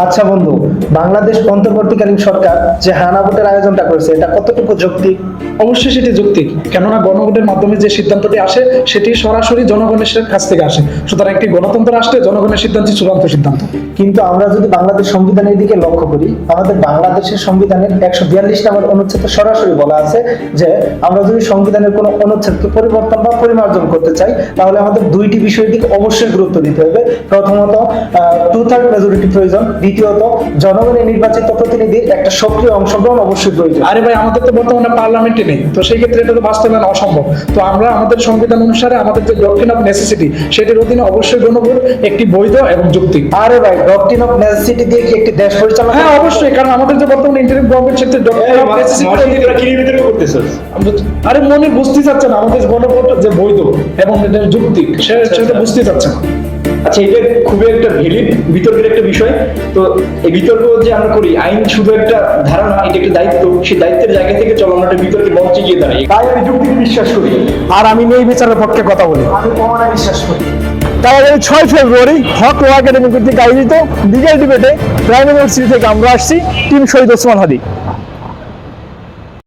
আচ্ছা বন্ধু, বাংলাদেশ অন্তর্বর্তীকালীন সরকার যে হানা ভোটের আয়োজনটা করেছে এটা কতটুকু যৌক্তিক? অবশ্যই সেটি যৌক্তিক, কেননা গণভোটের মাধ্যমে যে সিদ্ধান্তটি আসে সেটি সরাসরি জনগণের কাছ থেকে আসে। সুতরাং একটি গণতন্ত্র রাষ্ট্রে জনগণের সিদ্ধান্ত চূড়ান্ত সিদ্ধান্ত। কিন্তু আমরা যদি বাংলাদেশ সংবিধানের দিকে লক্ষ্য করি, আমাদের বাংলাদেশের সংবিধানের 142 নম্বর অনুচ্ছেদে সরাসরি বলা আছে যে আমরা যদি সংবিধানের কোনো অনুচ্ছেদকে পরিবর্তন বা পরিমার্জন করতে চাই তাহলে আমাদের দুইটি বিষয়ের দিকে অবশ্যই গুরুত্ব দিতে হবে। প্রথমত 2/3 মেজরিটি প্রয়োজন, দ্বিতীয়ত জনগণের নির্বাচিত প্রতিনিধির একটা সক্রিয় অংশগ্রহণ অবশ্যই প্রয়োজন। আরে ভাই, আমাদের তো বর্তমানে পার্লামেন্টে নেই, তো সেই ক্ষেত্রে এটা তো বাস্তবায়ন অসম্ভব। তো আমরা আমাদের সংবিধান অনুসারে আমাদের যে ডক্ট্রিন অফ নেসেসিটি সেটির অধীনে অবশ্যই গণভোট একটি বৈধ এবং যৌক্তিক। আরে ভাই, ডক্ট্রিন অফ নেসেসিটি দিয়ে কি একটি দেশ পরিচালনা? হ্যাঁ অবশ্যই, কারণ আমাদের যে বর্তমানে interim government sector doctrine of আরে মনে বুঝতে চাচ্ছে না আমাদের গণভোট যে বৈধ এবং এটা যৌক্তিক সেটা বুঝতে চাচ্ছে না। আচ্ছা, এটা খুবই একটা ভ্যালিড বিতর্কের একটা বিষয়। তো এই বিতর্ক যে আমরা করি, আইন শুধু একটা ধারণা, এটা একটা দায়িত্ব। সেই দায়িত্বের জায়গা থেকে চলো আমরা একটা বিতর্কের মঞ্চে গিয়ে দাঁড়াই। তাই আমি যুক্তিকে বিশ্বাস করি। আর আমি এই বিচারের পক্ষে কথা বলি। আমি প্রমাণে বিশ্বাস করি। তার আগামী 6 ফেব্রুয়ারি হক ল একাডেমি কর্তৃক আয়োজিত লিগ্যাল ডিবেটে প্রাইম ইউনিভার্সিটি থেকে আমরা আসছি টিম শহীদ ওসমান হাদি।